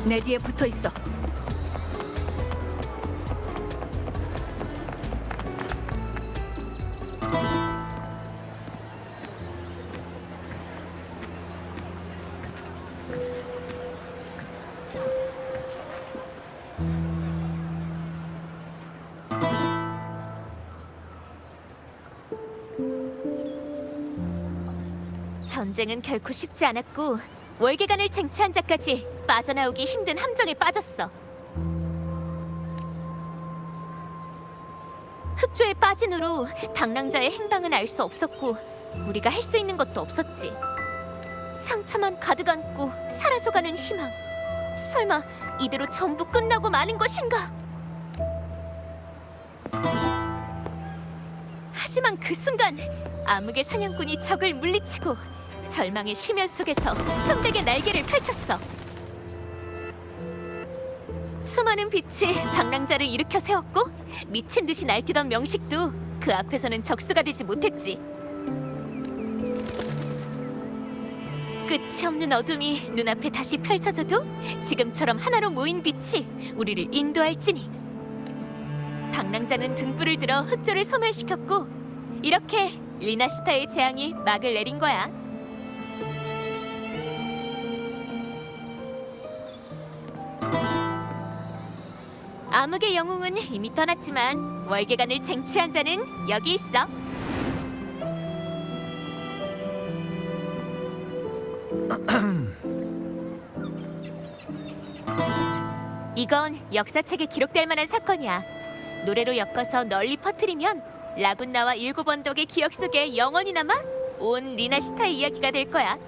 내 뒤에 붙어 있어. 전쟁은 결코 쉽지 않았고 월계관을 쟁취한 자까지 빠져나오기 힘든 함정에 빠졌어. 흑조에 빠진 후로 방랑자의 행방은 알 수 없었고 우리가 할 수 있는 것도 없었지. 상처만 가득 안고 사라져가는 희망. 설마 이대로 전부 끝나고 마는 것인가? 하지만 그 순간 암흑의 사냥꾼이 적을 물리치고 절망의 심연 속에서 선백의 날개를 펼쳤어. 수많은 빛이 방랑자를 일으켜 세웠고 미친 듯이 날뛰던 명식도 그 앞에서는 적수가 되지 못했지. 끝이 없는 어둠이 눈앞에 다시 펼쳐져도 지금처럼 하나로 모인 빛이 우리를 인도할지니. 방랑자는 등불을 들어 흑조를 소멸시켰고 이렇게 리나시타의 재앙이 막을 내린 거야. 암흑의 영웅은 이미 떠났지만 월계관을 쟁취한 자는 여기 있어. 이건 역사책에 기록될 만한 사건이야. 노래로 엮어서 널리 퍼뜨리면 라군나와 일곱 언덕의 기억 속에 영원히 남아 온 리나시타의 이야기가 될 거야.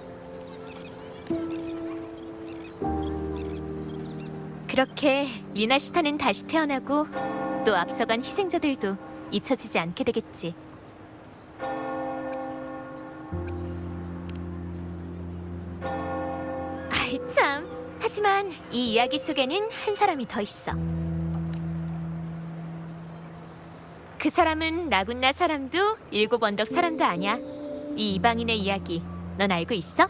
그렇게 리나시타는 다시 태어나고 또 앞서간 희생자들도 잊혀지지 않게 되겠지. 아이 참. 하지만 이 이야기 속에는 한 사람이 더 있어. 그 사람은 라군나 사람도 일곱 언덕 사람도 아니야. 이 이방인의 이야기 넌 알고 있어?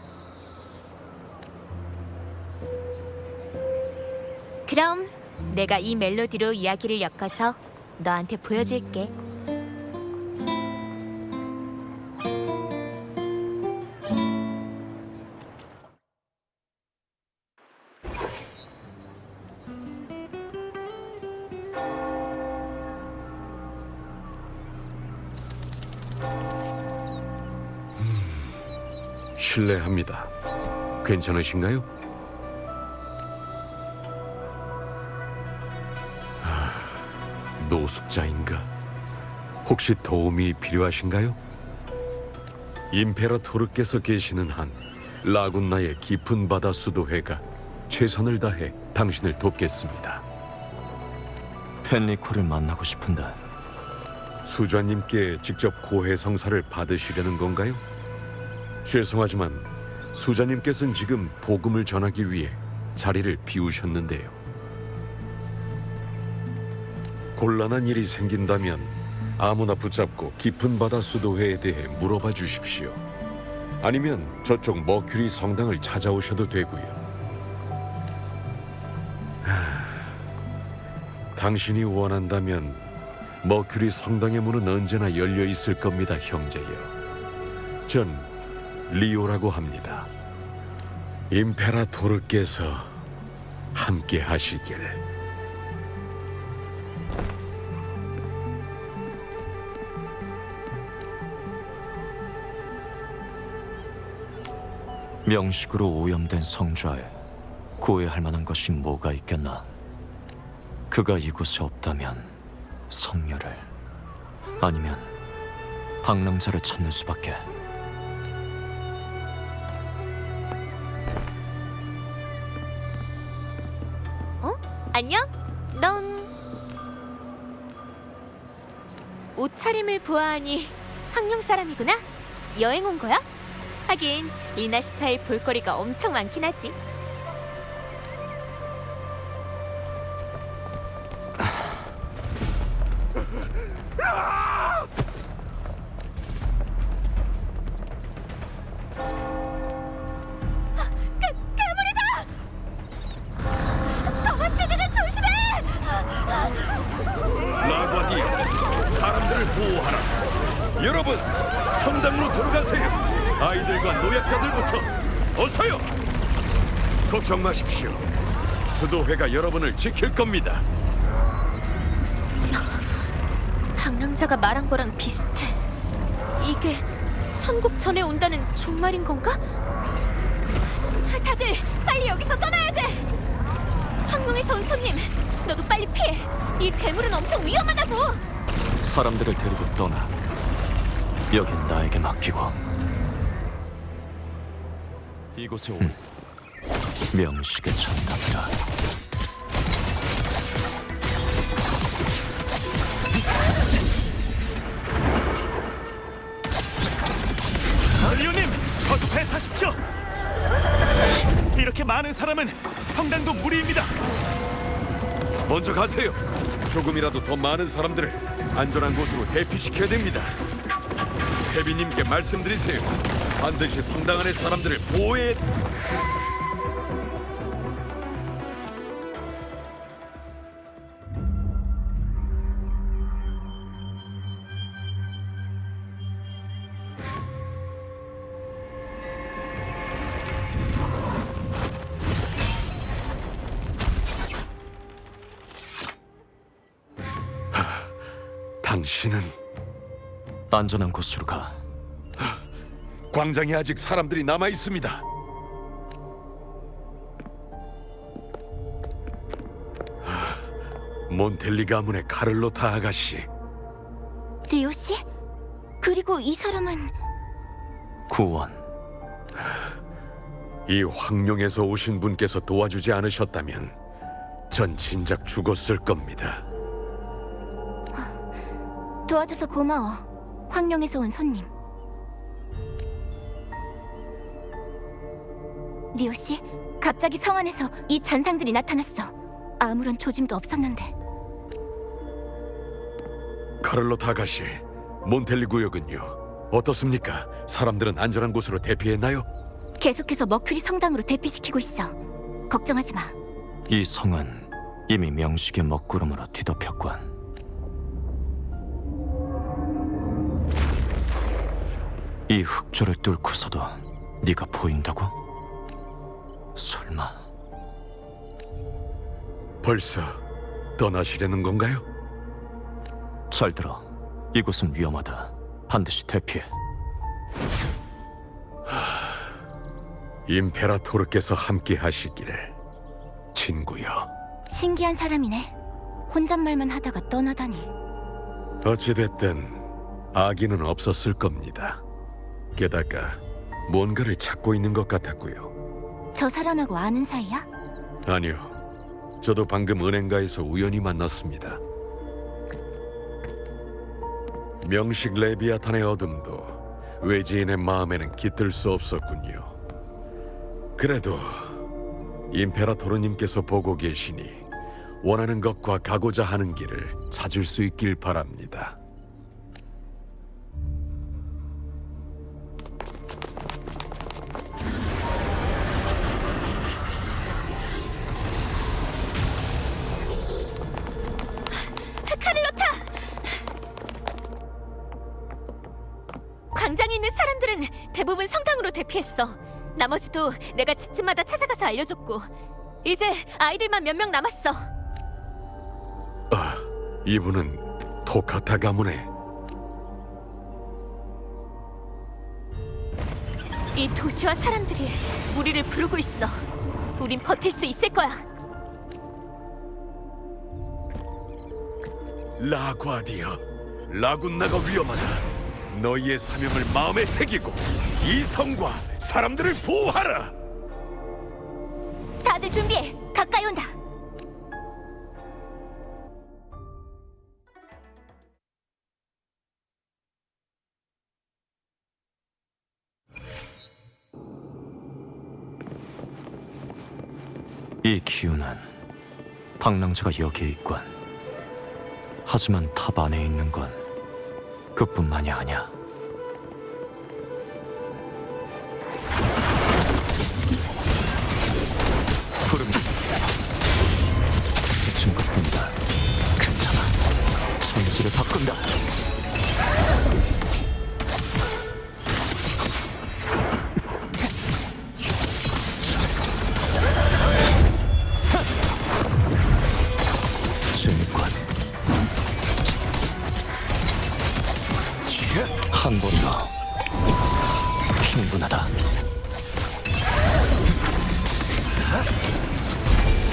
그럼 내가 이 멜로디로 이야기를 엮어서 너한테 보여줄게. 실례합니다. 괜찮으신가요? 노숙자인가? 혹시 도움이 필요하신가요? 임페라토르께서 계시는 한 라군나의 깊은 바다 수도회가 최선을 다해 당신을 돕겠습니다. 펜리코를 만나고 싶은데. 수자님께 직접 고해성사를 받으시려는 건가요? 죄송하지만 수자님께서는 지금 복음을 전하기 위해 자리를 비우셨는데요. 곤란한 일이 생긴다면 아무나 붙잡고 깊은 바다 수도회에 대해 물어봐 주십시오. 아니면 저쪽 머큐리 성당을 찾아오셔도 되고요. 당신이 원한다면 머큐리 성당의 문은 언제나 열려 있을 겁니다, 형제여. 전 리오라고 합니다. 임페라토르께서 함께 하시길. 명식으로 오염된 성좌에 구애할 만한 것이 뭐가 있겠나? 그가 이곳에 없다면 성녀를, 아니면 방랑자를 찾는 수밖에. 안녕? 넌 옷차림을 보아하니 항룡 사람이구나? 여행 온 거야? 하긴 리나시타의 볼거리가 엄청 많긴 하지. 괴물이다! 아이들과 노약자들부터 어서요. 걱정 마십시오. 수도회가 여러분을 지킬 겁니다. 방랑자가 말한 거랑 비슷해. 이게 천국 전에 온다는 종말인 건가? 다들 빨리 여기서 떠나야 돼. 황궁에서 온 손님, 너도 빨리 피해. 이 괴물은 엄청 위험하다고. 사람들을 데리고 떠나. 여긴 나에게 맡기고. 이곳에 온 명식의 전당이라. 리오님, 거듭해 타십시오. 이렇게 많은 사람은 성당도 무리입니다. 먼저 가세요. 조금이라도 더 많은 사람들을 안전한 곳으로 대피시켜야 됩니다. 태비님께 말씀드리세요. 반드시 성당 안의 사람들을 보호해. 당신은 안전한 곳으로 가. 광장에 아직 사람들이 남아 있습니다. 몬텔리 가문의 카를로타 아가씨. 리오 씨? 그리고 이 사람은 구원. 이 황룡에서 오신 분께서 도와주지 않으셨다면 전 진작 죽었을 겁니다. 도와줘서 고마워. 황룡에서 온 손님. 리오 씨, 갑자기 성 안에서 이 잔상들이 나타났어. 아무런 조짐도 없었는데. 카를로타 아가씨, 몬텔리 구역은요? 어떻습니까? 사람들은 안전한 곳으로 대피했나요? 계속해서 머큐리 성당으로 대피시키고 있어. 걱정하지 마. 이 성은 이미 명식의 먹구름으로 뒤덮였군. 이 흑조를 뚫고서도 네가 보인다고? 설마 벌써 떠나시려는 건가요? 잘 들어. 이곳은 위험하다. 반드시 대피해. 임페라토르께서 함께 하시길, 친구여. 신기한 사람이네. 혼잣말만 하다가 떠나다니. 어찌됐든 아기는 없었을 겁니다. 게다가 뭔가를 찾고 있는 것 같았고요. 저 사람하고 아는 사이야? 아니요, 저도 방금 은행가에서 우연히 만났습니다. 명식 레비아탄의 어둠도 외지인의 마음에는 깃들 수 없었군요. 그래도 임페라토르님께서 보고 계시니 원하는 것과 가고자 하는 길을 찾을 수 있길 바랍니다. 카를로타! 광장에 있는 사람들은 대부분 성당으로 대피했어. 나머지도 내가 집집마다 찾아가서 알려줬고, 이제 아이들만 몇 명 남았어. 이분은 토카타 가문의 이 도시와 사람들이 우리를 부르고 있어. 우린 버틸 수 있을 거야. 라과디어. 라군나가 위험하다. 너희의 사명을 마음에 새기고 이 성과 사람들을 보호하라. 다들 준비해. 가까이 온다. 이 기운은 방랑자가 여기에 있군. 하지만 탑 안에 있는 건 그뿐만이 아니야. 구름이 스친 것뿐이다. 괜찮아. 천지를 바꾼다.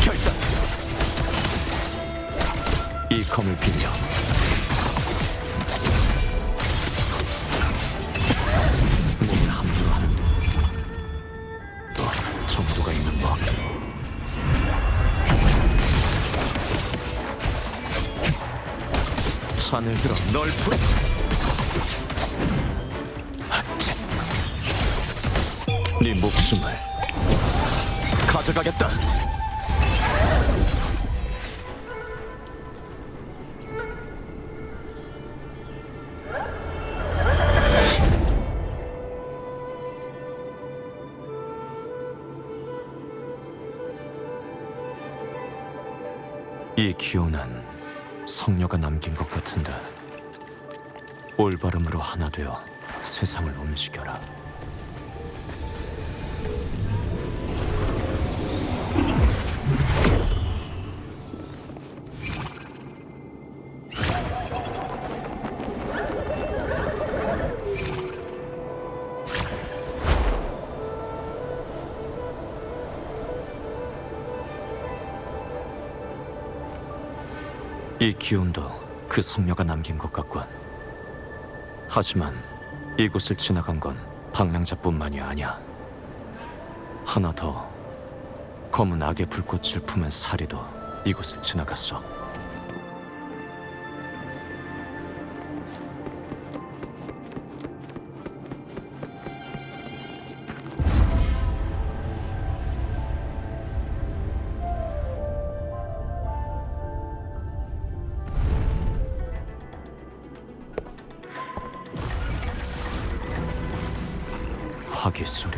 결단. 이 검을 빌려 몸을 함부로 하는 또 정도가 있는 법. 산을 들어 널 풀어. 네 목숨을 가져가겠다. 이 기호는 성녀가 남긴 것 같은데 올바름으로 하나 되어 세상을 움직여라. 이 기운도 그 성녀가 남긴 것 같군. 하지만 이곳을 지나간 건 방랑자뿐만이 아니야. 하나 더, 검은 악의 불꽃을 품은 사리도 이곳을 지나갔어. 화기 소리.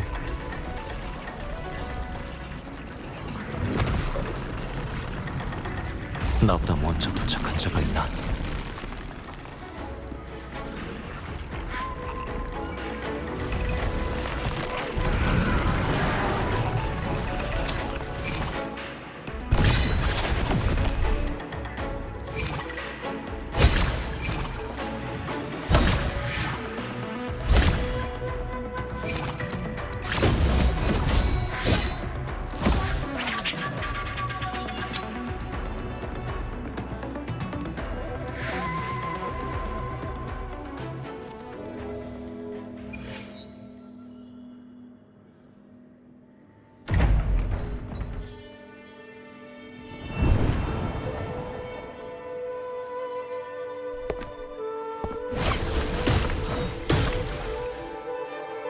나보다 먼저 도착한 자가 있나?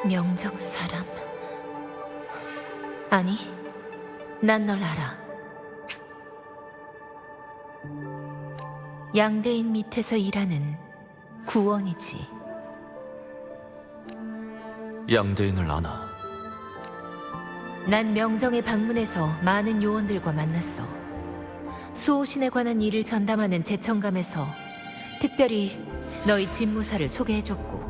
명정 사람? 아니, 난 널 알아. 양대인 밑에서 일하는 구원이지. 양대인을 아나? 난 명정의 방문에서 많은 요원들과 만났어. 수호신에 관한 일을 전담하는 제천감에서 특별히 너희 집무사를 소개해줬고,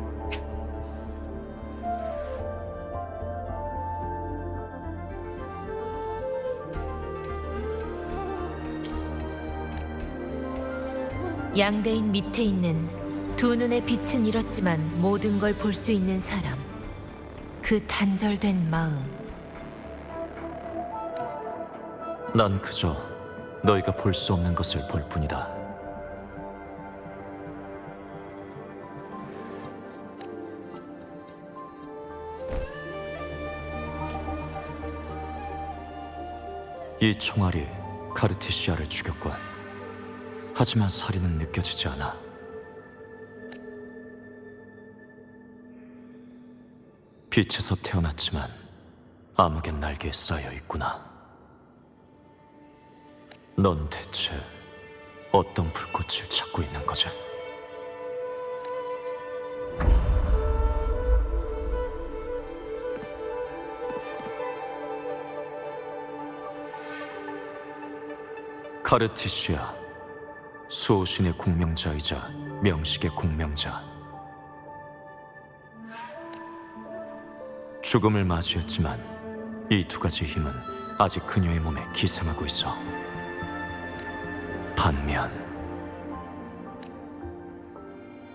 양대인 밑에 있는 두 눈의 빛은 잃었지만 모든 걸 볼 수 있는 사람. 그 단절된 마음. 난 그저 너희가 볼 수 없는 것을 볼 뿐이다. 이 총알이 카르티시아를 죽였군. 하지만 살인은 느껴지지 않아. 빛에서 태어났지만 암흑의 날개에 쌓여 있구나. 넌 대체 어떤 불꽃을 찾고 있는 거지? 카르티시아, 수호신의 공명자이자 명식의 공명자. 죽음을 맞이했지만 이 두 가지 힘은 아직 그녀의 몸에 기생하고 있어. 반면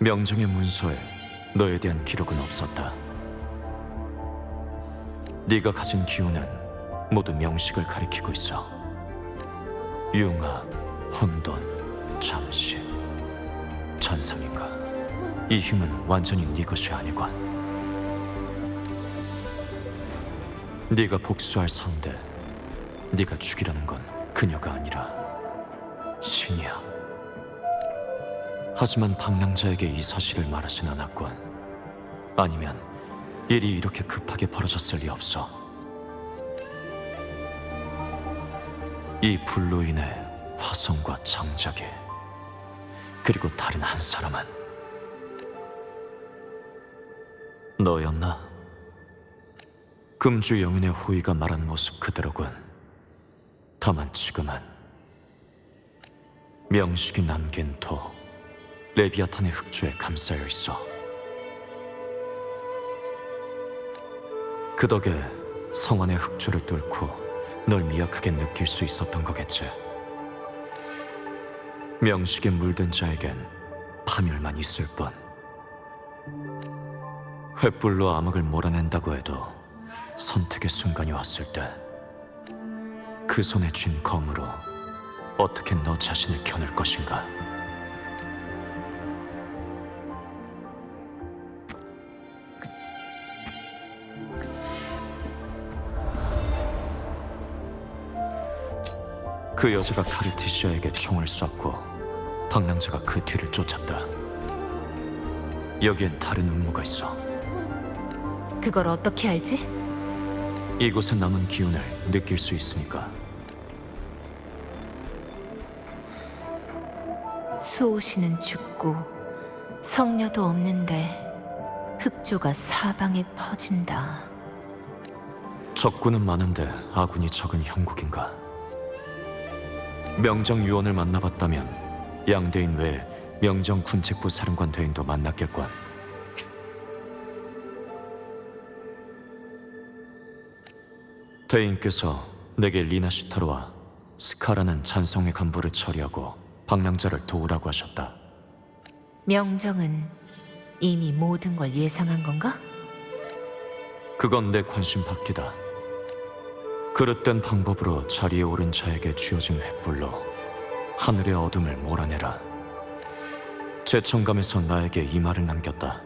명정의 문서에 너에 대한 기록은 없었다. 네가 가진 기운은 모두 명식을 가리키고 있어. 융합, 혼돈, 잠시, 잔상인가? 이 힘은 완전히 네 것이 아니군. 네가 복수할 상대, 네가 죽이려는 건 그녀가 아니라 신이야. 하지만 방랑자에게 이 사실을 말하진 않았군. 아니면 일이 이렇게 급하게 벌어졌을 리 없어. 이 불로 인해 화성과 장작이, 그리고 다른 한 사람은 너였나? 금주 영인의 호의가 말한 모습 그대로군. 다만 지금은 명식이 남긴 도 레비아탄의 흑조에 감싸여 있어. 그 덕에 성안의 흑조를 뚫고 널 미약하게 느낄 수 있었던 거겠지. 명식에 물든 자에겐 파멸만 있을 뿐. 횃불로 암흑을 몰아낸다고 해도 선택의 순간이 왔을 때 그 손에 쥔 검으로 어떻게 너 자신을 겨눌 것인가? 그 여자가 카르티시아에게 총을 쐈고 방랑자가 그 뒤를 쫓았다. 여기엔 다른 음모가 있어. 그걸 어떻게 알지? 이곳에 남은 기운을 느낄 수 있으니까. 수호신은 죽고 성녀도 없는데 흑조가 사방에 퍼진다. 적군은 많은데 아군이 적은 형국인가? 명정 유언을 만나봤다면 양대인 외에 명정 군책부 사령관 대인도 만났겠군. 대인께서 내게 리나시타르와 스카라는 잔성의 간부를 처리하고 방랑자를 도우라고 하셨다. 명정은 이미 모든 걸 예상한 건가? 그건 내 관심 밖이다. 그릇된 방법으로 자리에 오른 자에게 쥐어진 횃불로 하늘의 어둠을 몰아내라. 제천감에서 나에게 이 말을 남겼다.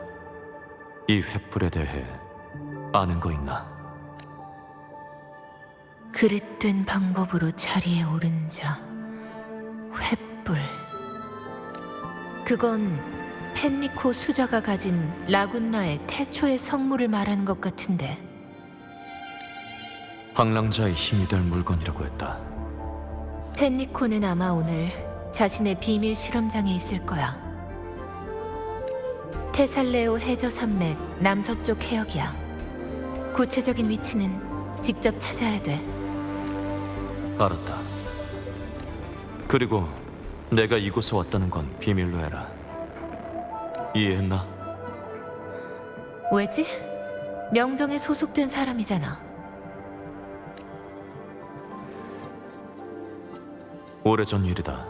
이 횃불에 대해 아는 거 있나? 그릇된 방법으로 자리에 오른 자, 횃불. 그건 펜리코 수자가 가진 라군나의 태초의 성물을 말하는 것 같은데. 방랑자의 힘이 될 물건이라고 했다. 펜리코는 아마 오늘 자신의 비밀 실험장에 있을 거야. 테살레오 해저 산맥 남서쪽 해역이야. 구체적인 위치는 직접 찾아야 돼. 알았다. 그리고 내가 이곳에 왔다는 건 비밀로 해라. 이해했나? 왜지? 명정에 소속된 사람이잖아. 오래전 일이다.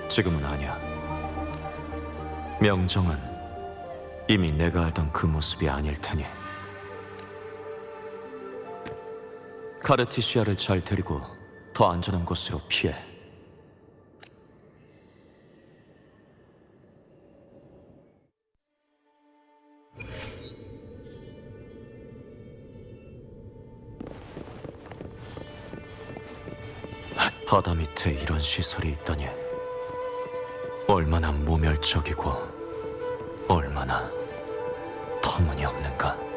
지금은 아니야. 명정은 이미 내가 알던 그 모습이 아닐 테니. 카르티시아를 잘 데리고 더 안전한 곳으로 피해. 바다 밑에 이런 시설이 있다니. 얼마나 모멸적이고 얼마나 터무니없는가.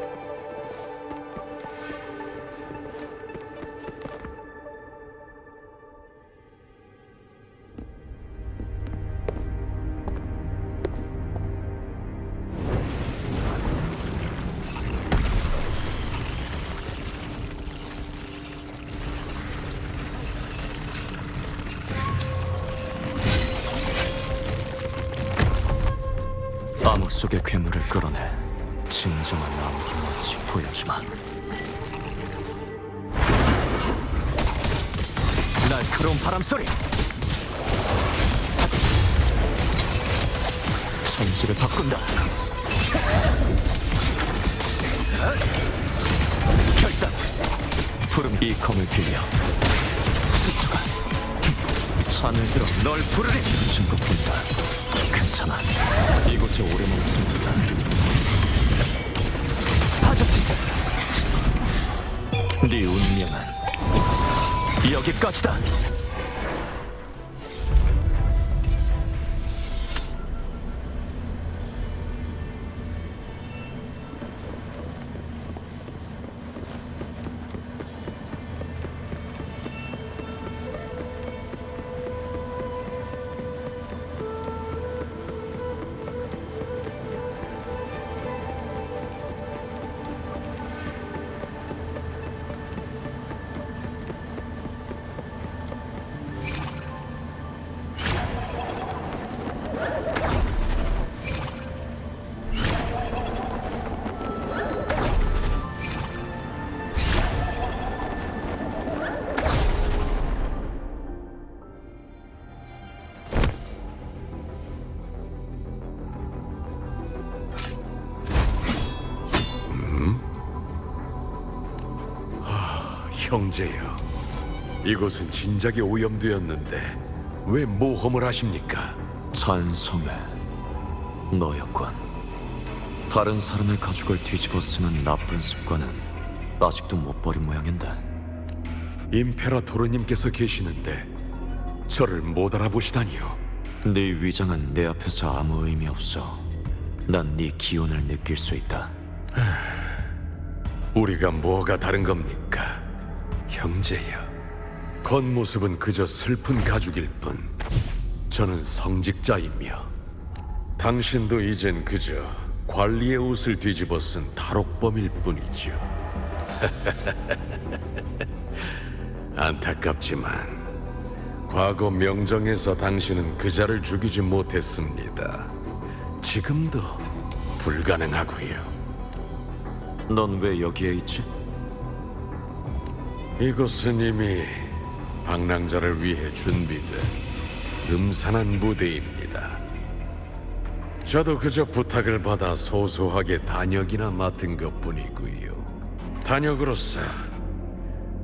암흑 속의 괴물을 끌어내 진정한 암흑이 뭔지 보여주마. 날카로운 바람소리! 천지를 바꾼다. 결단! 푸른 이 검을 빌려 스쳐가 산을 들어 널 부르리. 스친 것뿐이다. 괜찮아. 이곳에 오래 머물습니다. 파격지세. 네 운명은 여기까지다. 형제여, 이곳은 진작에 오염되었는데 왜 모험을 하십니까? 찬송해. 너였군. 다른 사람의 가죽을 뒤집어 쓰는 나쁜 습관은 아직도 못 버린 모양인데. 임페라토르님께서 계시는데 저를 못 알아보시다니요. 네 위장은 내 앞에서 아무 의미 없어. 난 네 기운을 느낄 수 있다. 우리가 뭐가 다른 겁니까? 형제여, 겉모습은 그저 슬픈 가죽일 뿐 저는 성직자이며 당신도 이젠 그저 관리의 옷을 뒤집어 쓴 탈옥범일 뿐이죠. 안타깝지만 과거 명정에서 당신은 그자를 죽이지 못했습니다. 지금도 불가능하고요. 넌 왜 여기에 있지? 이곳은 이미 방랑자를 위해 준비된 음산한 무대입니다. 저도 그저 부탁을 받아 소소하게 단역이나 맡은 것뿐이고요. 단역으로서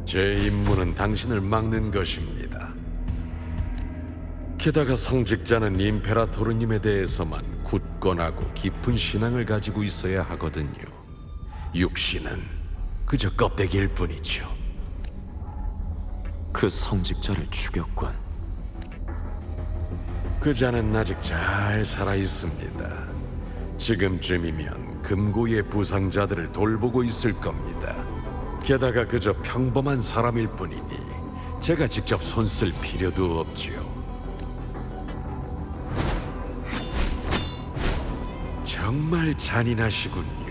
제 임무는 당신을 막는 것입니다. 게다가 성직자는 임페라토르님에 대해서만 굳건하고 깊은 신앙을 가지고 있어야 하거든요. 육신은 그저 껍데기일 뿐이죠. 그 성직자를 죽였군. 그자는 아직 잘 살아 있습니다. 지금쯤이면 금고의 부상자들을 돌보고 있을 겁니다. 게다가 그저 평범한 사람일 뿐이니 제가 직접 손쓸 필요도 없지요. 정말 잔인하시군요.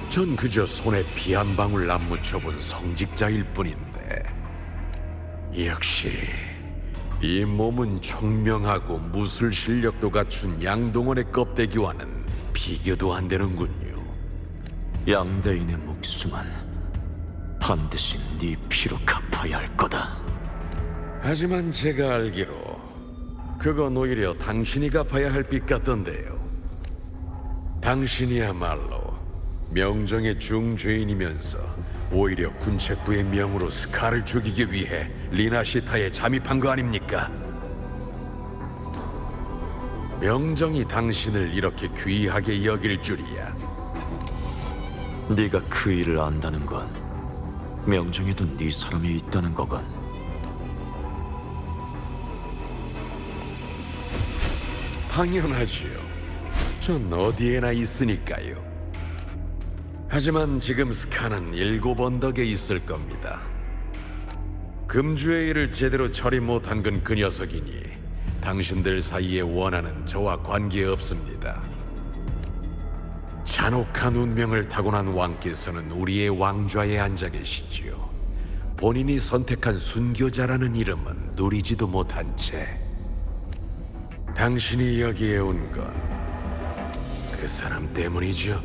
전 그저 손에 피 한 방울 안 묻혀본 성직자일 뿐인데 역시 이 몸은 총명하고 무술 실력도 갖춘 양동원의 껍데기와는 비교도 안 되는군요. 양대인의 목숨은 반드시 네 피로 갚아야 할 거다. 하지만 제가 알기로 그건 오히려 당신이 갚아야 할 빚 같던데요. 당신이야말로 명정의 중죄인이면서 오히려 군책부의 명으로 스카를 죽이기 위해 리나시타에 잠입한 거 아닙니까? 명정이 당신을 이렇게 귀하게 여길 줄이야. 네가 그 일을 안다는 건 명정에도 네 사람이 있다는 거건. 당연하지요. 전 어디에나 있으니까요. 하지만 지금 스카는 7 언덕에 있을 겁니다. 금주의 일을 제대로 처리 못한 건 그 녀석이니 당신들 사이에 원하는 저와 관계없습니다. 잔혹한 운명을 타고난 왕께서는 우리의 왕좌에 앉아 계시지요. 본인이 선택한 순교자라는 이름은 누리지도 못한 채 당신이 여기에 온 건 그 사람 때문이죠.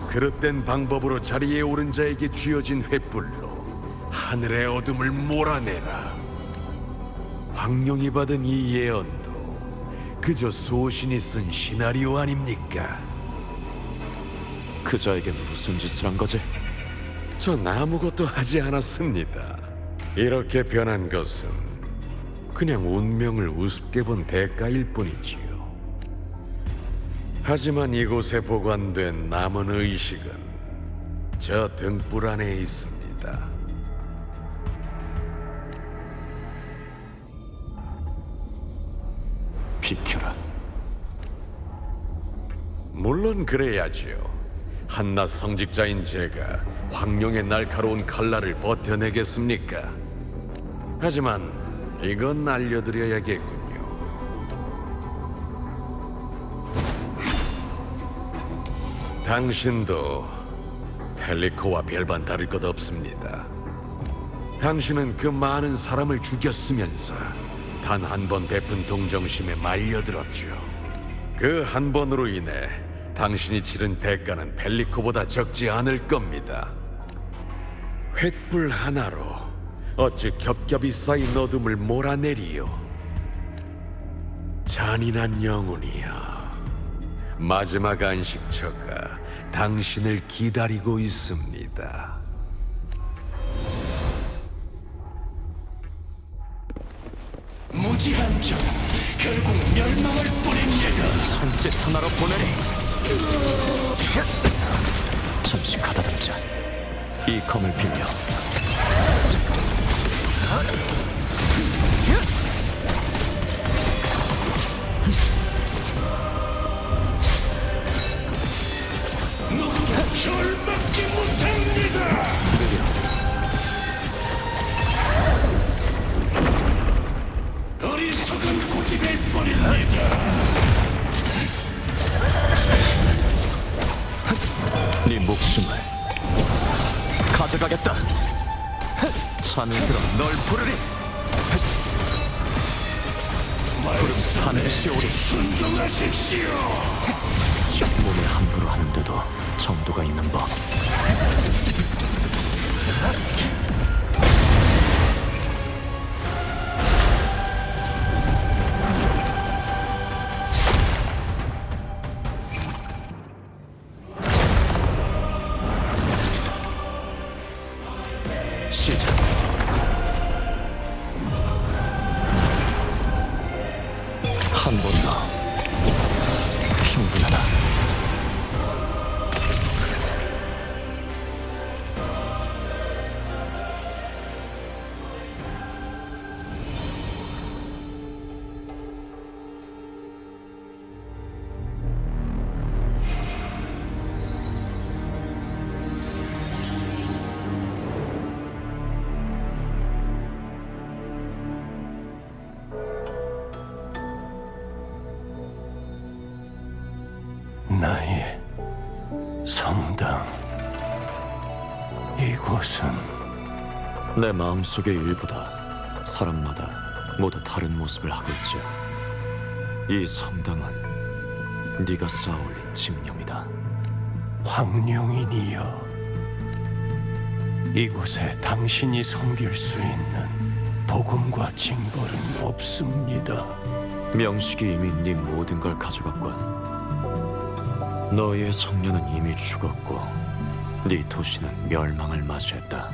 그릇된 방법으로 자리에 오른 자에게 쥐어진 횃불로 하늘의 어둠을 몰아내라. 황룡이 받은 이 예언도 그저 소신이 쓴 시나리오 아닙니까? 그자에게 무슨 짓을 한 거지? 전 아무것도 하지 않았습니다. 이렇게 변한 것은 그냥 운명을 우습게 본 대가일 뿐이지요. 하지만 이곳에 보관된 남은 의식은 저 등불 안에 있습니다. 비켜라. 물론 그래야지요. 한낱 성직자인 제가 황룡의 날카로운 칼날을 버텨내겠습니까? 하지만 이건 알려드려야겠군요. 당신도 펠리코와 별반 다를 것 없습니다. 당신은 그 많은 사람을 죽였으면서 단 한 번 베푼 동정심에 말려들었죠. 그 한 번으로 인해 당신이 치른 대가는 펠리코보다 적지 않을 겁니다. 횃불 하나로 어찌 겹겹이 쌓인 어둠을 몰아내리요. 잔인한 영혼이여, 마지막 안식처가 당신을 기다리고 있습니다. 무지한 자 결국 멸망을 뿌립니다. 손짓 하나로 보내리. 잠시 가다듬자. 이 검을 빌려. 누구도 절 막지 못합니다. 어리석은 고집일 뿐입니다. 네 목숨을 가져가겠다. 잠이 들어 널 부르리. 부름 하늘의 오리. 순종하십시오. 몸에 함부로 하는데도 정도가 있는 법. 시작. 한 번 더. 충분하다. 나의 성당, 이곳은 내 마음속의 일부다. 사람마다 모두 다른 모습을 하고 있지. 이 성당은 네가 쌓아올린 집념이다. 황룡이니여. 이곳에 당신이 섬길 수 있는 복음과 징벌은 없습니다. 명식이 이미 네 모든 걸 가져갔군. 너희의 성녀는 이미 죽었고 네 도시는 멸망을 맞이했다.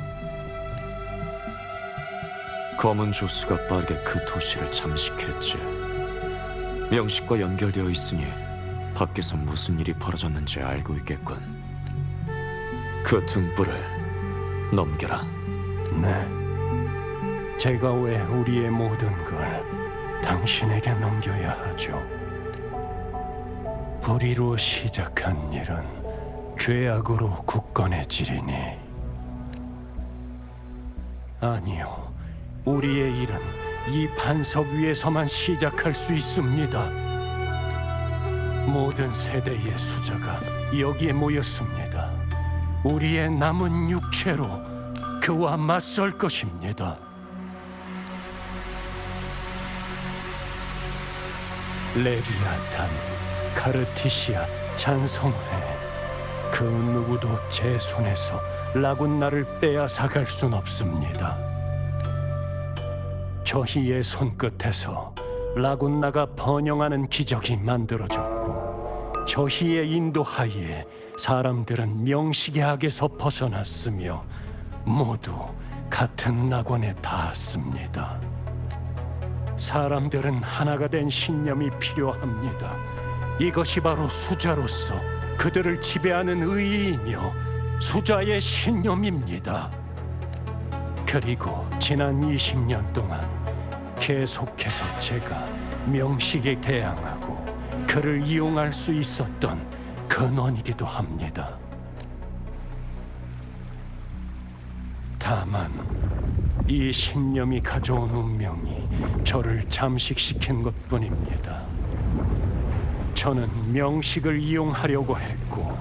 검은 조수가 빠르게 그 도시를 잠식했지. 명식과 연결되어 있으니 밖에서 무슨 일이 벌어졌는지 알고 있겠군. 그 등불을 넘겨라. 네. 제가 왜 우리의 모든 걸 당신에게 넘겨야 하죠? 불의로 시작한 일은 죄악으로 굳건해지리니. 아니요, 우리의 일은 이 반석 위에서만 시작할 수 있습니다. 모든 세대의 수자가 여기에 모였습니다. 우리의 남은 육체로 그와 맞설 것입니다. 레비아탄, 카르티시아, 찬성회, 그 누구도 제 손에서 라군나를 빼앗아갈 순 없습니다. 저희의 손끝에서 라군나가 번영하는 기적이 만들어졌고, 저희의 인도하에 사람들은 명식의 악에서 벗어났으며 모두 같은 낙원에 닿았습니다. 사람들은 하나가 된 신념이 필요합니다. 이것이 바로 수자로서 그들을 지배하는 의의이며 수자의 신념입니다. 그리고 지난 20년 동안 계속해서 제가 명식에 대항하고 그를 이용할 수 있었던 근원이기도 합니다. 다만 이 신념이 가져온 운명이 저를 잠식시킨 것뿐입니다. 저는 명식을 이용하려고 했고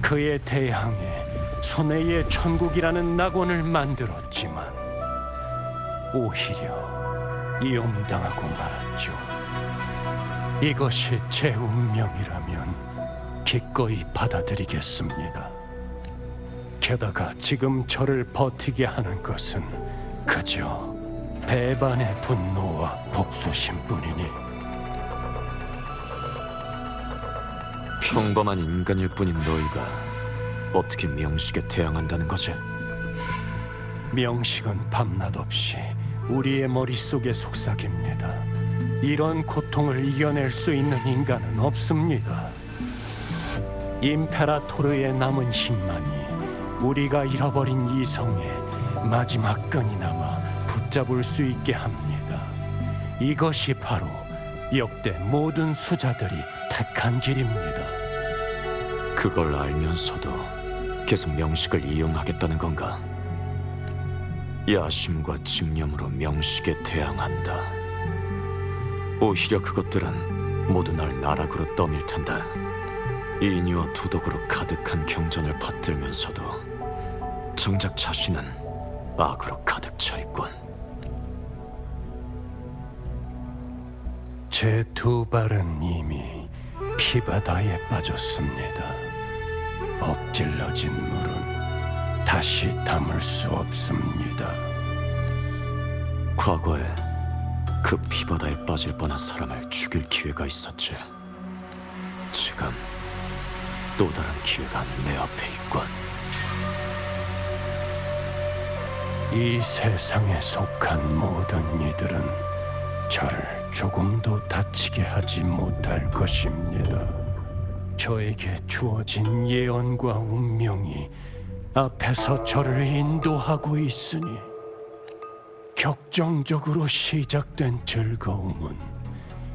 그에 대항해 순애의 천국이라는 낙원을 만들었지만 오히려 이용당하고 말았죠. 이것이 제 운명이라면 기꺼이 받아들이겠습니다. 게다가 지금 저를 버티게 하는 것은 그저 배반의 분노와 복수심 뿐이니 평범한 인간일 뿐인 너희가 어떻게 명식에 대항한다는 거지? 명식은 밤낮 없이 우리의 머릿속에 속삭입니다. 이런 고통을 이겨낼 수 있는 인간은 없습니다. 임페라토르의 남은 힘만이 우리가 잃어버린 이성의 마지막 끈이나마 붙잡을 수 있게 합니다. 이것이 바로 역대 모든 수자들이 택한 길입니다. 그걸 알면서도 계속 명식을 이용하겠다는 건가? 야심과 집념으로 명식에 대항한다. 오히려 그것들은 모두 날 나락으로 떠밀 텐데 인의와 도덕으로 가득한 경전을 받들면서도 정작 자신은 악으로 가득 차 있군. 제 두 발은 이미 피바다에 빠졌습니다. 엎질러진 물은 다시 담을 수 없습니다. 과거에 그 피바다에 빠질 뻔한 사람을 죽일 기회가 있었지. 지금 또 다른 기회가 내 앞에 있군. 이 세상에 속한 모든 이들은 저를 조금도 다치게 하지 못할 것입니다. 저에게 주어진 예언과 운명이 앞에서 저를 인도하고 있으니 격정적으로 시작된 즐거움은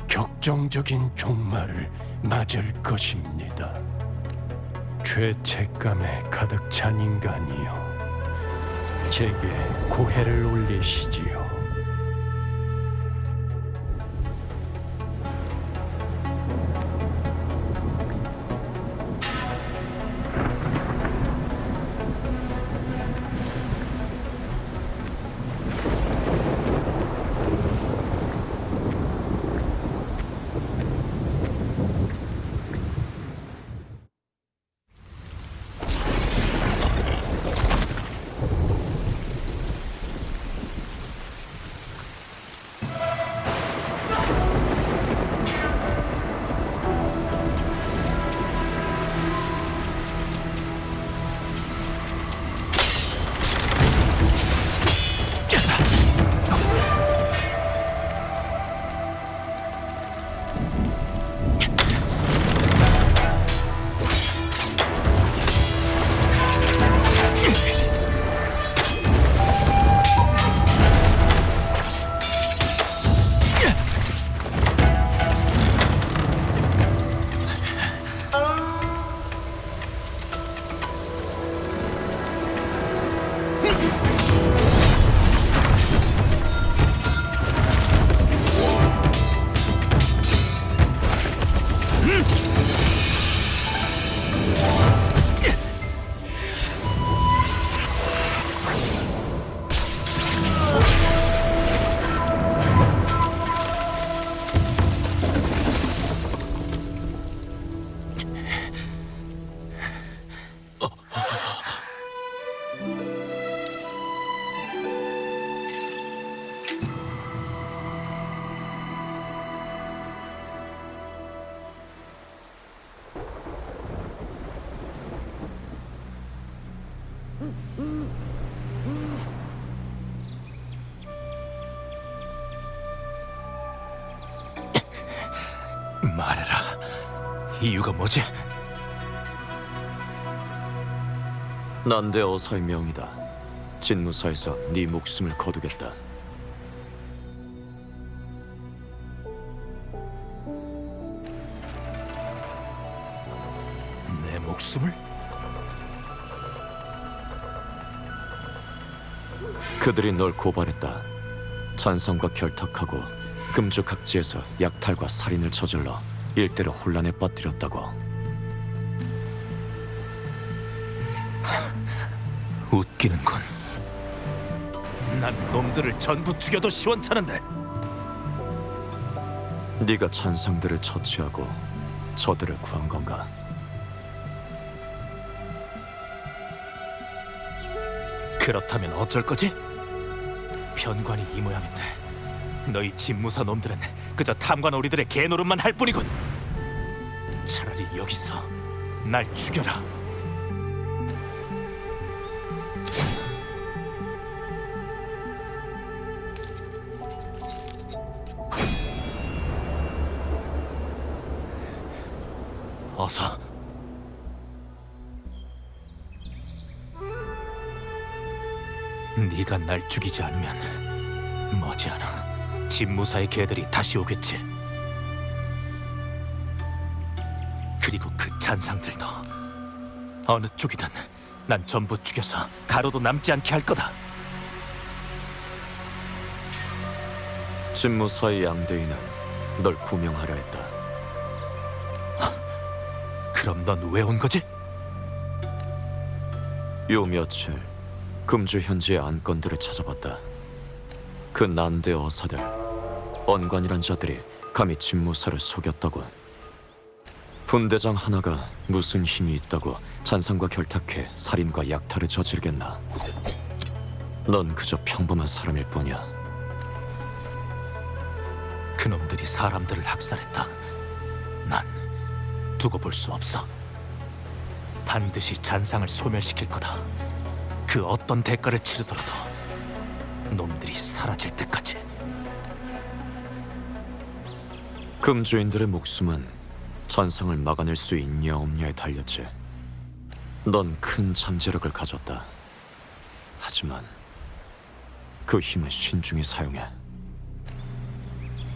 격정적인 종말을 맞을 것입니다. 죄책감에 가득 찬 인간이여, 제게 고해를 올리시지요. 말해라. 이유가 뭐지? 난데 어사의 명이다. 진무사에서 네 목숨을 거두겠다. 내 목숨을? 그들이 널 고발했다. 찬성과 결탁하고 금주 각지에서 약탈과 살인을 저질러 일대로 혼란에 빠뜨렸다고. 웃기는군. 난 놈들을 전부 죽여도 시원찮은데. 네가 찬성들을 처치하고 저들을 구한 건가? 그렇다면 어쩔 거지? 변관이 이 모양인데 너희 진무사 놈들은 그저 탐관오리들의 개노릇만 할 뿐이군. 차라리 여기서 날 죽여라. 어서. 네가 날 죽이지 않으면 머지않아 진무사의 개들이 다시 오겠지. 그리고 그 잔상들도 어느 쪽이든 난 전부 죽여서 가로도 남지 않게 할 거다. 진무사의 양대인은 널 구명하려 했다. 그럼 넌 왜 온 거지? 요 며칠 금주 현지의 안건들을 찾아봤다. 그 난대 어사들, 언관이란 자들이 감히 진무사를 속였다고. 분대장 하나가 무슨 힘이 있다고 잔상과 결탁해 살인과 약탈을 저지르겠나. 넌 그저 평범한 사람일 뿐이야. 그놈들이 사람들을 학살했다. 난 두고 볼 수 없어. 반드시 잔상을 소멸시킬 거다. 그 어떤 대가를 치르더라도 놈들이 사라질 때까지. 금주인들의 목숨은 잔상을 막아낼 수 있냐 없냐에 달렸지. 넌 큰 잠재력을 가졌다. 하지만 그 힘은 신중히 사용해.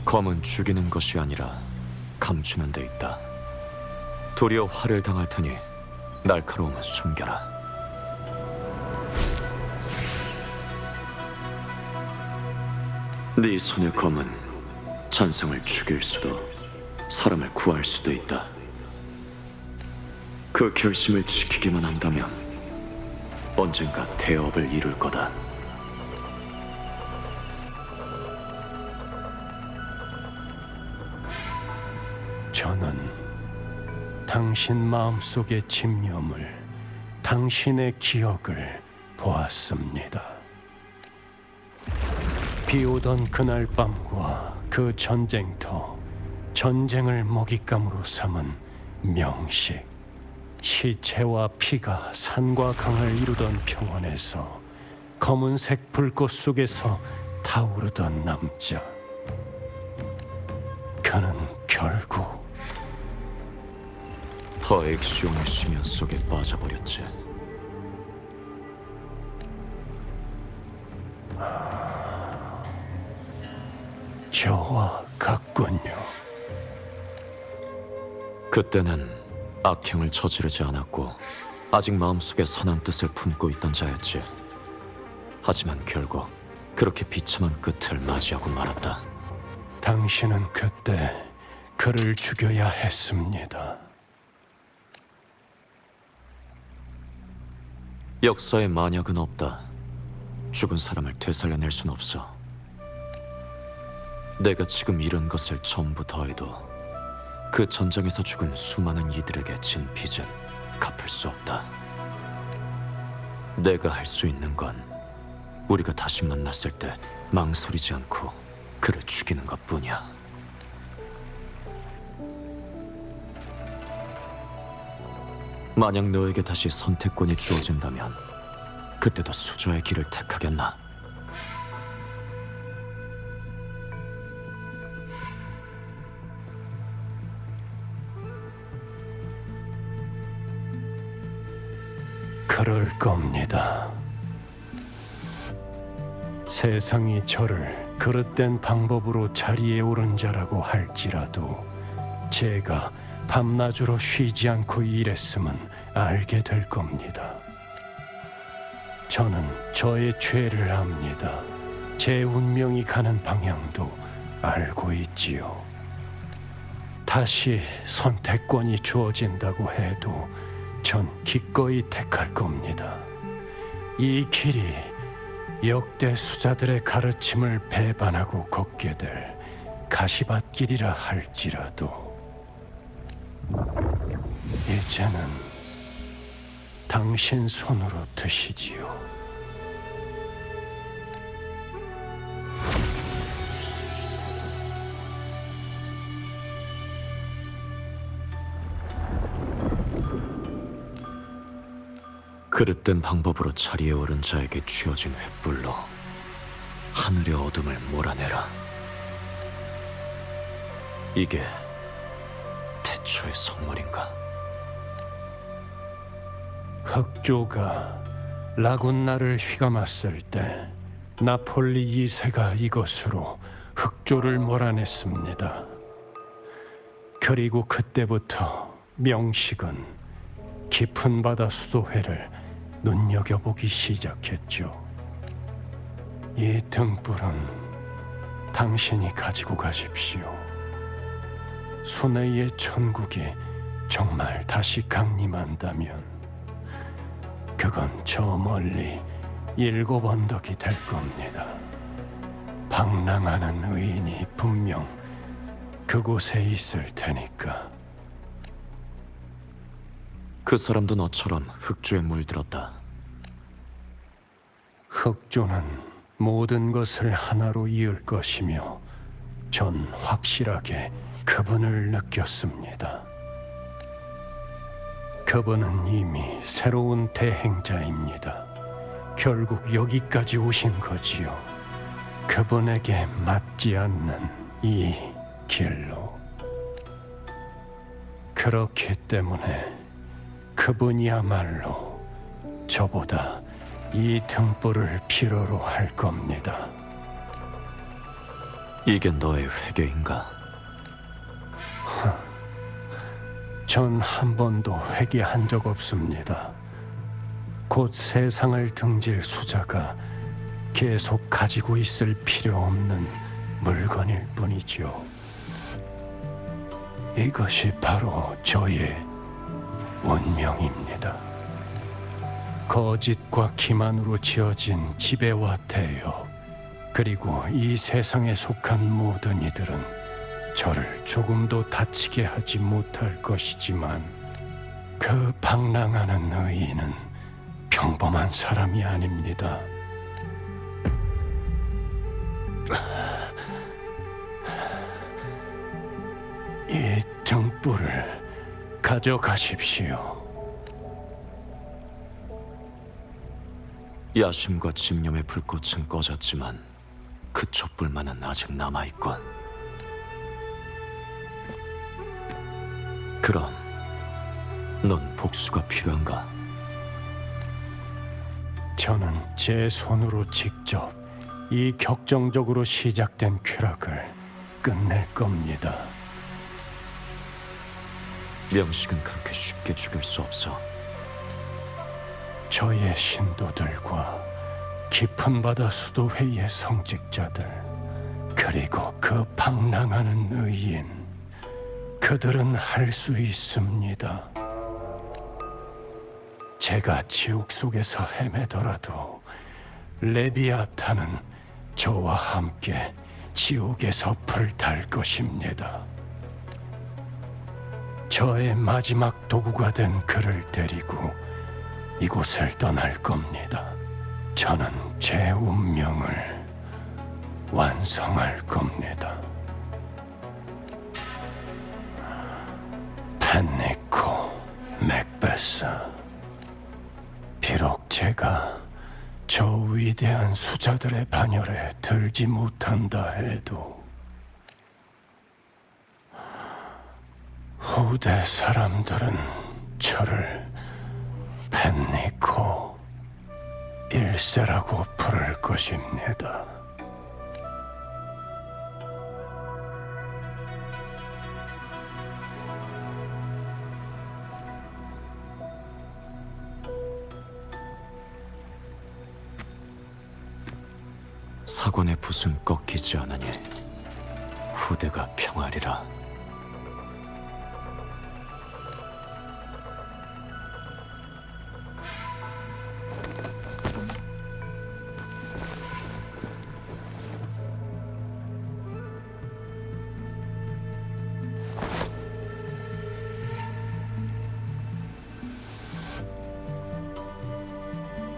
검은 죽이는 것이 아니라 감추는 데 있다. 도리어 화를 당할 테니 날카로움은 숨겨라. 네 손의 검은 잔상을 죽일 수도 사람을 구할 수도 있다. 그 결심을 지키기만 한다면 언젠가 대업을 이룰 거다. 저는 당신 마음속의 집념을, 당신의 기억을 보았습니다. 비오던 그날 밤과 그 전쟁터, 전쟁을 먹잇감으로 삼은 명식, 시체와 피가 산과 강을 이루던 평원에서 검은색 불꽃 속에서 타오르던 남자. 그는 결국 더 엑시온의 심연 속에 빠져버렸지. 저와 같군요. 그때는 악행을 저지르지 않았고 아직 마음속에 선한 뜻을 품고 있던 자였지. 하지만 결국 그렇게 비참한 끝을 맞이하고 말았다. 당신은 그때 그를 죽여야 했습니다. 역사에 만약은 없다. 죽은 사람을 되살려낼 순 없어. 내가 지금 잃은 것을 전부 더해도 그 전장에서 죽은 수많은 이들에게 진 빚은 갚을 수 없다. 내가 할 수 있는 건 우리가 다시 만났을 때 망설이지 않고 그를 죽이는 것뿐이야. 만약 너에게 다시 선택권이 주어진다면 그때도 수저의 길을 택하겠나? 그럴 겁니다. 세상이 저를 그릇된 방법으로 자리에 오른 자라고 할지라도 제가 밤낮으로 쉬지 않고 일했음은 알게 될 겁니다. 저는 저의 죄를 압니다. 제 운명이 가는 방향도 알고 있지요. 다시 선택권이 주어진다고 해도 전 기꺼이 택할 겁니다. 이 길이 역대 수자들의 가르침을 배반하고 걷게 될 가시밭길이라 할지라도 이제는 당신 손으로 드시지요. 그릇된 방법으로 자리에 오른 자에게 쥐어진 횃불로 하늘의 어둠을 몰아내라. 이게 태초의 선물인가? 흑조가 라군나를 휘감았을 때 나폴리 2세가 이것으로 흑조를 몰아냈습니다. 그리고 그때부터 명식은 깊은 바다 수도회를 눈여겨보기 시작했죠. 이 등불은 당신이 가지고 가십시오. 소네의 천국이 정말 다시 강림한다면 그건 저 멀리 7 언덕이 될 겁니다. 방랑하는 의인이 분명 그곳에 있을 테니까. 그 사람도 너처럼 흑조에 물들었다. 흑조는 모든 것을 하나로 이을 것이며 전 확실하게 그분을 느꼈습니다. 그분은 이미 새로운 대행자입니다. 결국 여기까지 오신 거지요. 그분에게 맞지 않는 이 길로. 그렇기 때문에 그분이야말로 저보다 이 등불을 필요로 할 겁니다. 이게 너의 회개인가? 전 한 번도 회개한 적 없습니다. 곧 세상을 등질 수자가 계속 가지고 있을 필요 없는 물건일 뿐이죠. 이것이 바로 저의 운명입니다. 거짓과 기만으로 지어진 지배와 대여, 그리고 이 세상에 속한 모든 이들은 저를 조금도 다치게 하지 못할 것이지만 그 방랑하는 의인은 평범한 사람이 아닙니다. 이 등불을 가져가십시오. 야심과 집념의 불꽃은 꺼졌지만 그 촛불만은 아직 남아있군. 그럼 넌 복수가 필요한가? 저는 제 손으로 직접 이 격정적으로 시작된 쾌락을 끝낼 겁니다. 명식은 그렇게 쉽게 죽일 수 없어. 저의 신도들과 깊은 바다 수도회의 성직자들, 그리고 그 방랑하는 의인, 그들은 할 수 있습니다. 제가 지옥 속에서 헤매더라도 레비아탄은 저와 함께 지옥에서 불탈 것입니다. 저의 마지막 도구가 된 그를 데리고 이곳을 떠날 겁니다. 저는 제 운명을 완성할 겁니다. 펜니코 맥베스, 비록 제가 저 위대한 수자들의 반열에 들지 못한다 해도 후대 사람들은 저를 펜니코 일세라고 부를 것입니다. 사관의 붓은 꺾이지 않으니 후대가 평하리라.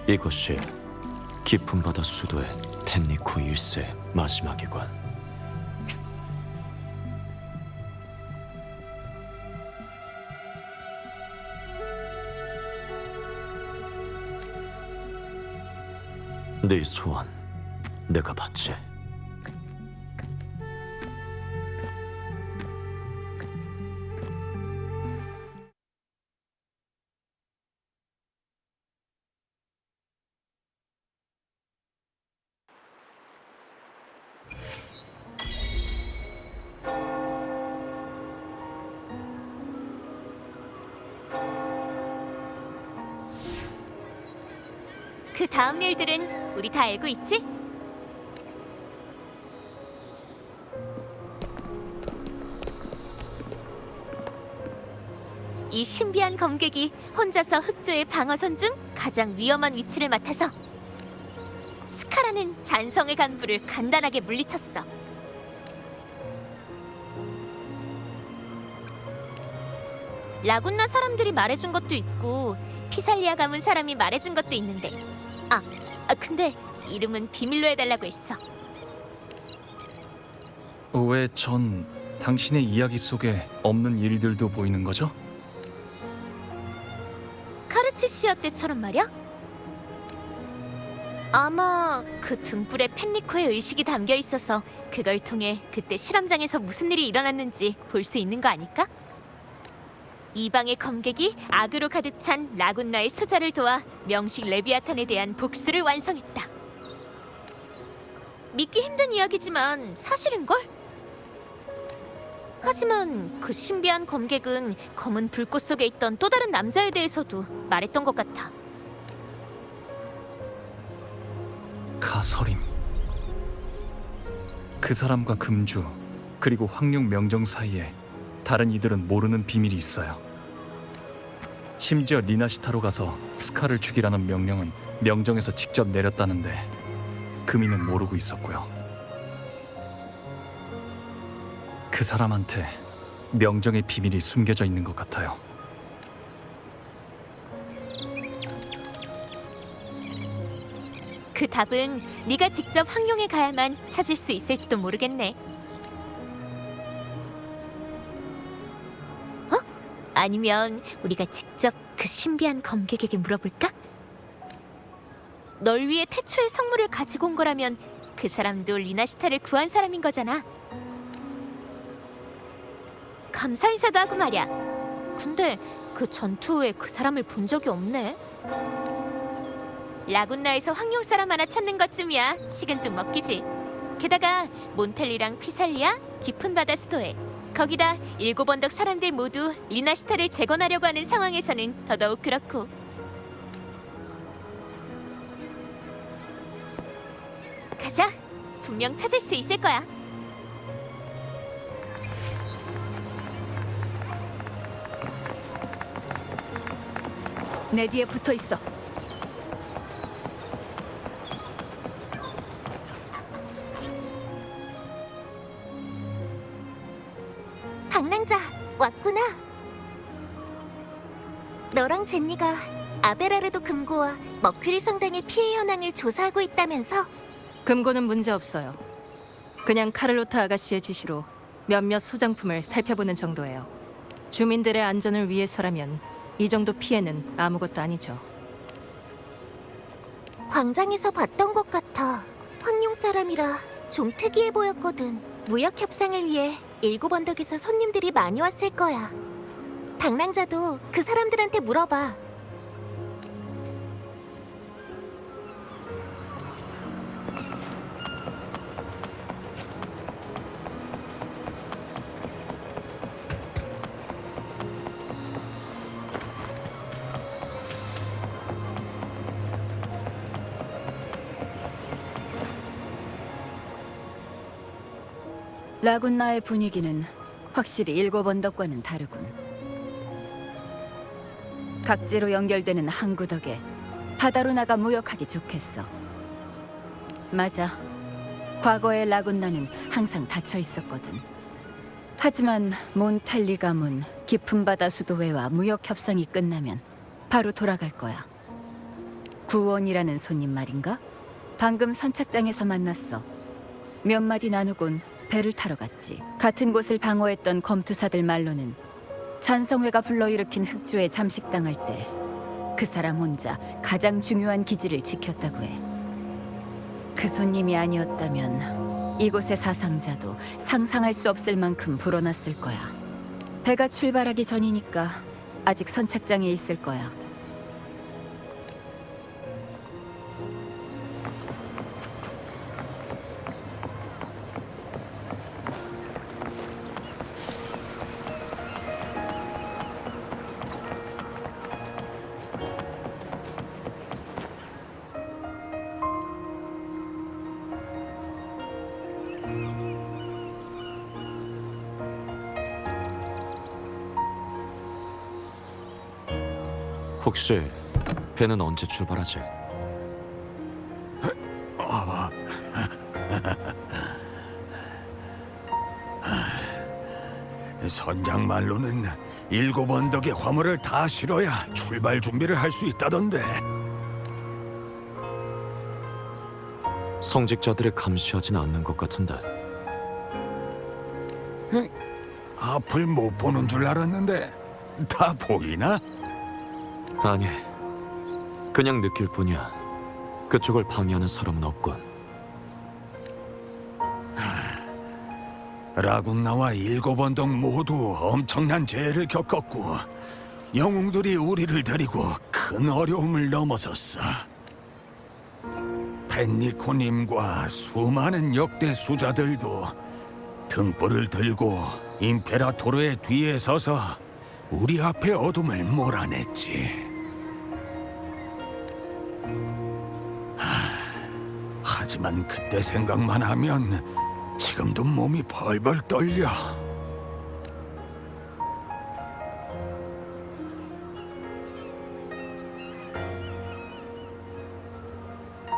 이것이 깊은 바다 수도의 펜니코 일세 마지막이군. 네 소원 내가 받지. 그 다음 일들은 우리 다 알고 있지? 이 신비한 검객이 혼자서 흑조의 방어선 중 가장 위험한 위치를 맡아서 스카라는 잔성의 간부를 간단하게 물리쳤어. 라군나 사람들이 말해준 것도 있고 피살리아 가문 사람이 말해준 것도 있는데 근데 이름은 비밀로 해달라고 했어. 왜 전 당신의 이야기 속에 없는 일들도 보이는 거죠? 카르투시아 때처럼 말이야? 아마 그 등불에 펜리코의 의식이 담겨 있어서 그걸 통해 그때 실험장에서 무슨 일이 일어났는지 볼 수 있는 거 아닐까? 이방의 검객이 악으로 가득 찬 라군나의 수자를 도와 명식 레비아탄에 대한 복수를 완성했다. 믿기 힘든 이야기지만 사실인걸? 하지만 그 신비한 검객은 검은 불꽃 속에 있던 또 다른 남자에 대해서도 말했던 것 같아. 가서림. 그 사람과 금주 그리고 황룡 명정 사이에 다른 이들은 모르는 비밀이 있어요. 심지어 리나시타로 가서 스카를 죽이라는 명령은 명정에서 직접 내렸다는데 금이는 모르고 있었고요. 그 사람한테 명정의 비밀이 숨겨져 있는 것 같아요. 그 답은 네가 직접 황룡에 가야만 찾을 수 있을지도 모르겠네. 아니면 우리가 직접 그 신비한 검객에게 물어볼까? 널 위해 태초의 성물을 가지고 온 거라면 그 사람도 리나시타를 구한 사람인 거잖아. 감사 인사도 하고 말이야. 근데 그 전투 후에 그 사람을 본 적이 없네. 라군나에서 황룡 사람 하나 찾는 것쯤이야 식은 죽 먹기지. 게다가 몬텔리랑 피살리아, 깊은 바다 수도에 거기다 7언덕 사람들 모두 리나시타를 재건하려고 하는 상황에서는 더더욱 그렇고. 가자. 분명 찾을 수 있을 거야. 내 뒤에 붙어 있어. 방랑자 왔구나. 너랑 젠니가 아베라르도 금고와 머큐리 성당의 피해 현황을 조사하고 있다면서? 금고는 문제 없어요. 그냥 카를로타 아가씨의 지시로 몇몇 소장품을 살펴보는 정도예요. 주민들의 안전을 위해서라면 이 정도 피해는 아무것도 아니죠. 광장에서 봤던 것 같아. 황룡 사람이라 좀 특이해 보였거든. 무역 협상을 위해 7언덕에서 손님들이 많이 왔을 거야. 방랑자도 그 사람들한테 물어봐. 라군나의 분위기는 확실히 일곱 언덕과는 다르군. 각지로 연결되는 항구 덕에 바다로 나가 무역하기 좋겠어. 맞아. 과거의 라군나는 항상 닫혀 있었거든. 하지만 몬탈리 가문 깊은 바다 수도회와 무역 협상이 끝나면 바로 돌아갈 거야. 구원이라는 손님 말인가? 방금 선착장에서 만났어. 몇 마디 나누곤 배를 타러 갔지. 같은 곳을 방어했던 검투사들 말로는 잔성회가 불러일으킨 흑조에 잠식당할 때 그 사람 혼자 가장 중요한 기지를 지켰다고 해. 그 손님이 아니었다면 이곳의 사상자도 상상할 수 없을 만큼 불어났을 거야. 배가 출발하기 전이니까 아직 선착장에 있을 거야. 혹시 배는 언제 출발하지? 선장 말로는 7 언덕의 화물을 다 실어야 출발 준비를 할 수 있다던데. 성직자들이 감시하진 않는 것 같은데. 앞을 못 보는 줄 알았는데 다 보이나? 아니, 그냥 느낄 뿐이야. 그쪽을 방해하는 사람은 없군. 라군나와 7 언덕 모두 엄청난 재해를 겪었고 영웅들이 우리를 데리고 큰 어려움을 넘어섰어. 펜니코님과 수많은 역대 수자들도 등불을 들고 임페라토르의 뒤에 서서 우리 앞에 어둠을 몰아냈지. 하지만 그때 생각만 하면 지금도 몸이 벌벌 떨려.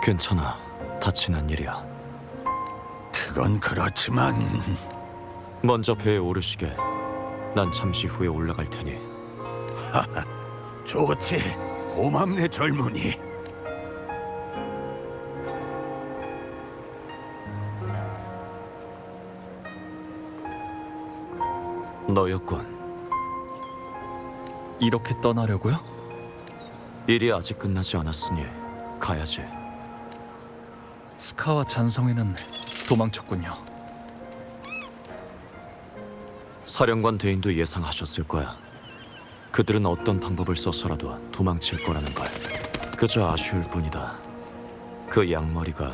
괜찮아. 다치는 일이야. 그건 그렇지만 먼저 배에 오르시게. 난 잠시 후에 올라갈 테니. 좋지. 고맙네 젊은이. 너였군. 이렇게 떠나려고요? 일이 아직 끝나지 않았으니 가야지. 스카와 잔성회는 도망쳤군요. 사령관 대인도 예상하셨을 거야. 그들은 어떤 방법을 써서라도 도망칠 거라는 걸. 그저 아쉬울 뿐이다. 그 양머리가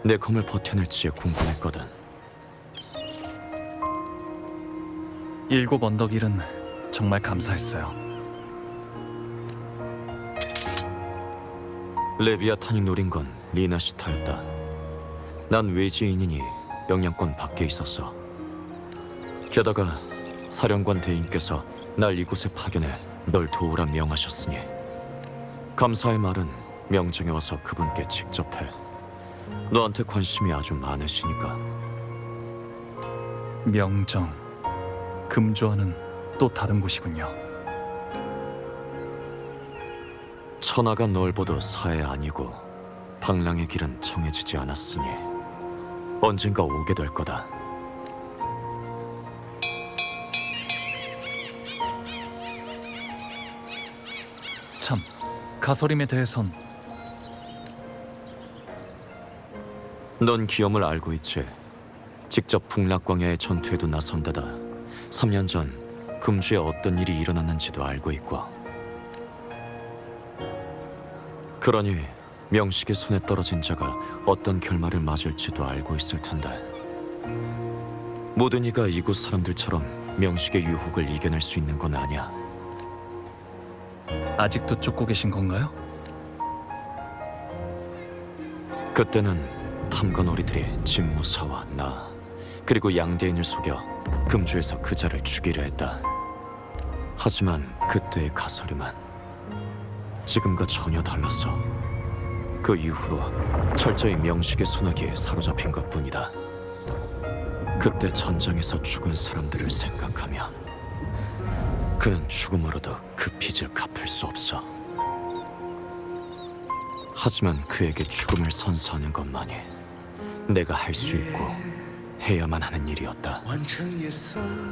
내 검을 버텨낼지 궁금했거든. 7 언덕 일은 정말 감사했어요. 레비아탄이 노린 건 리나시타였다. 난 외지인이니 영향권 밖에 있었어. 게다가 사령관 대인께서 날 이곳에 파견해 널 도우라 명하셨으니 감사의 말은 명정에 와서 그분께 직접 해. 너한테 관심이 아주 많으시니까. 명정, 금주와는 또 다른 곳이군요. 천하가 넓어도 사해 아니고 방랑의 길은 정해지지 않았으니 언젠가 오게 될 거다. 참, 가서림에 대해선 넌 기염을 알고 있지. 직접 북락광야의 전투에도 나선 데다 3년 전 금주에 어떤 일이 일어났는지도 알고 있고. 그러니 명식의 손에 떨어진 자가 어떤 결말을 맞을지도 알고 있을 텐데. 모든 이가 이곳 사람들처럼 명식의 유혹을 이겨낼 수 있는 건 아니야. 아직도 쫓고 계신 건가요? 그때는 탐관오리들이 진무사와 나 그리고 양대인을 속여 금주에서 그자를 죽이려 했다. 하지만 그때의 가설임은 지금과 전혀 달랐어. 그 이후로 철저히 명식의 소나기에 사로잡힌 것뿐이다. 그때 전장에서 죽은 사람들을 생각하며 그는 죽음으로도 그 빚을 갚을 수 없어. 하지만 그에게 죽음을 선사하는 것만이 내가 할 수 있고 해야만 하는 일이었다.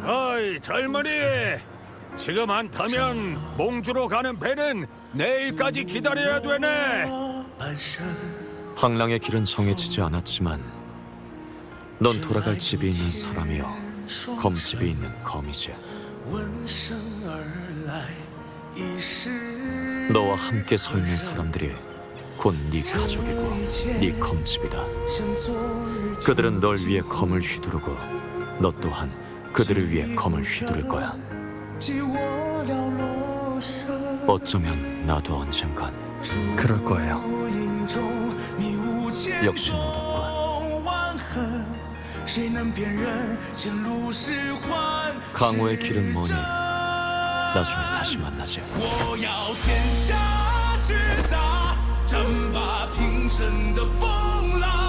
어이 젊은이, 지금 안 타면 몽주로 가는 배는 내일까지 기다려야 되네. 황랑의 길은 정해지지 않았지만 넌 돌아갈 집이 있는 사람이요 검집이 있는 검이지. 너와 함께 서 있는 사람들이 곧 네 가족이고 네 검집이다. 그들은 널 위해 검을 휘두르고 너 또한 그들을 위해 검을 휘두를 거야. 어쩌면 나도 언젠간 그럴 거예요. 역시 너답군. 강호의 길은 뭐니? 나중에 다시 만나지. 我要天下之大，争霸平生的风浪。